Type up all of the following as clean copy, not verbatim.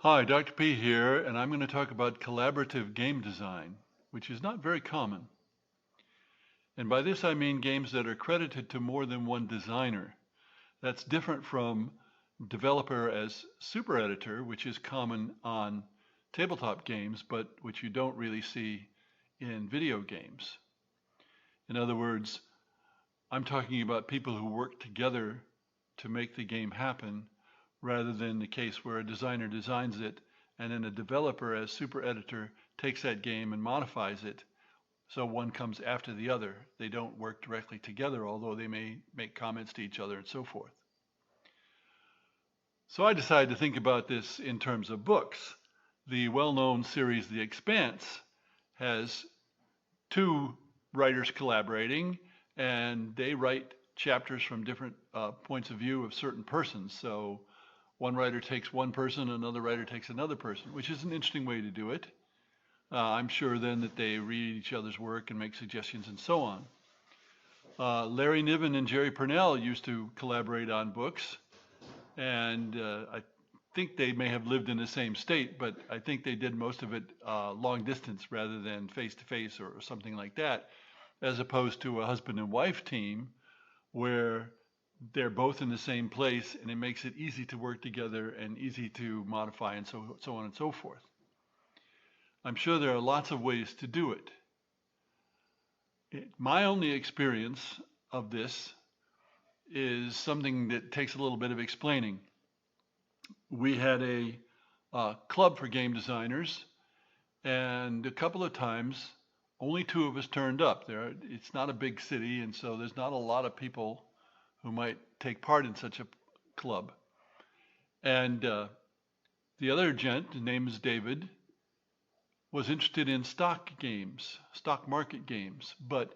Hi, Dr. P here, and I'm going to talk about collaborative game design, which is not very common. And by this I mean games that are credited to more than one designer. That's different from developer as super editor, which is common on tabletop games, but which you don't really see in video games. In other words, I'm talking about people who work together to make the game happen rather than the case where a designer designs it and then a developer as super editor takes that game and modifies it so one comes after the other. They don't work directly together, although they may make comments to each other and so forth. So I decided to think about this in terms of books. The well-known series The Expanse has two writers collaborating, and they write chapters from different points of view of certain persons. So one writer takes one person, another writer takes another person, which is an interesting way to do it. I'm sure then that they read each other's work and make suggestions and so on. Larry Niven and Jerry Purnell used to collaborate on books, and I think they may have lived in the same state, but I think they did most of it long distance rather than face to face or something like that, as opposed to a husband and wife team where they're both in the same place and it makes it easy to work together and easy to modify and so on and so forth. I'm sure there are lots of ways to do it. My only experience of this is something that takes a little bit of explaining. We had a club for game designers, and a couple of times only two of us turned up. It's not a big city, and so there's not a lot of people who might take part in such a club. And the other gent, his name is David, was interested in stock games, stock market games, but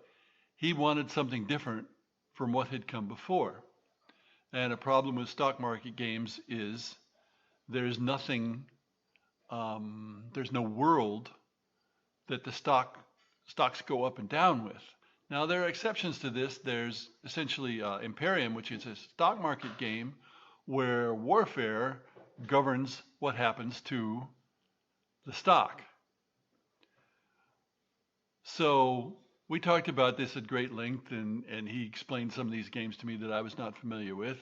he wanted something different from what had come before. And a problem with stock market games is there's nothing, there's no world that the stocks go up and down with. Now, there are exceptions to this. There's essentially Imperium, which is a stock market game where warfare governs what happens to the stock. So we talked about this at great length, and he explained some of these games to me that I was not familiar with.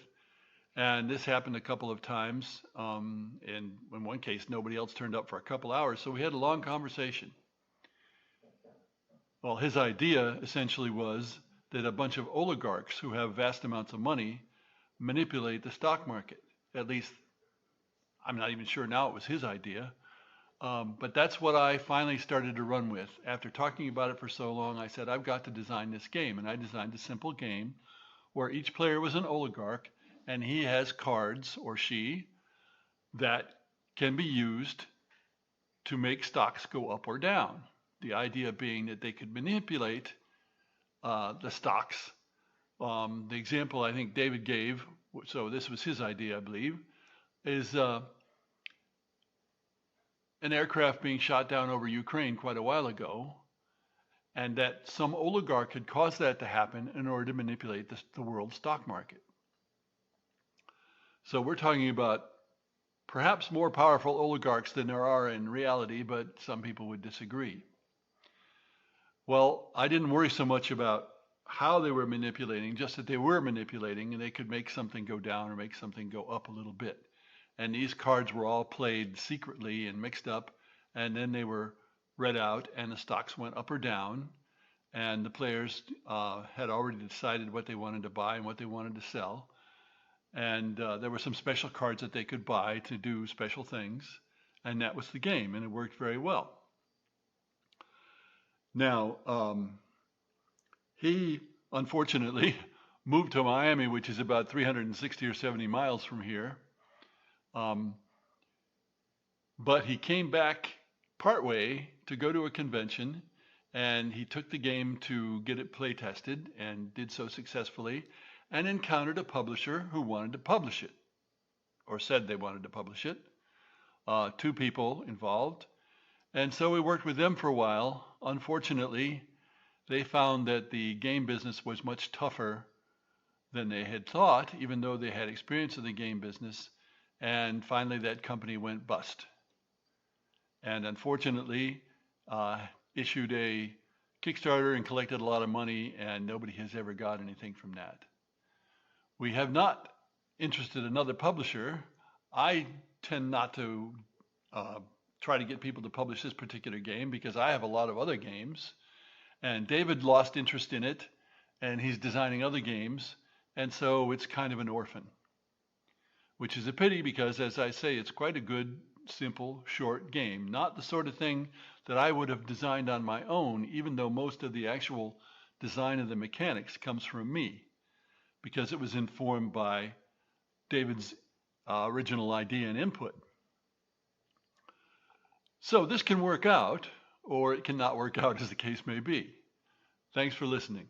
And this happened a couple of times. And in one case, nobody else turned up for a couple hours. So we had a long conversation. Well, his idea essentially was that a bunch of oligarchs who have vast amounts of money manipulate the stock market. At least, I'm not even sure now it was his idea. But that's what I finally started to run with. After talking about it for so long, I said, I've got to design this game. And I designed a simple game where each player was an oligarch and he has cards, or she, that can be used to make stocks go up or down. The idea being that they could manipulate the stocks. The example I think David gave, so this was his idea, I believe, is an aircraft being shot down over Ukraine quite a while ago, and that some oligarch had caused that to happen in order to manipulate the world stock market. So we're talking about perhaps more powerful oligarchs than there are in reality, but some people would disagree. Well, I didn't worry so much about how they were manipulating, just that they were manipulating and they could make something go down or make something go up a little bit. And these cards were all played secretly and mixed up, and then they were read out and the stocks went up or down, and the players had already decided what they wanted to buy and what they wanted to sell. And there were some special cards that they could buy to do special things, and that was the game, and it worked very well. Now, he unfortunately moved to Miami, which is about 360 or 70 miles from here. But he came back partway to go to a convention, and he took the game to get it play tested and did so successfully, and encountered a publisher who wanted to publish it, or said they wanted to publish it. Two people involved. And so we worked with them for a while. Unfortunately, they found that the game business was much tougher than they had thought, even though they had experience in the game business. And finally, that company went bust. and unfortunately uh, issued a Kickstarter and collected a lot of money, and nobody has ever got anything from that. We have not interested another publisher. I tend not to uh, try to get people to publish this particular game because I have a lot of other games, and David lost interest in it, and he's designing other games, and so it's kind of an orphan, which is a pity because, as I say, it's quite a good, simple, short game. Not the sort of thing that I would have designed on my own, even though most of the actual design of the mechanics comes from me, because it was informed by David's original idea and input. So this can work out, or it cannot work out, as the case may be. Thanks for listening.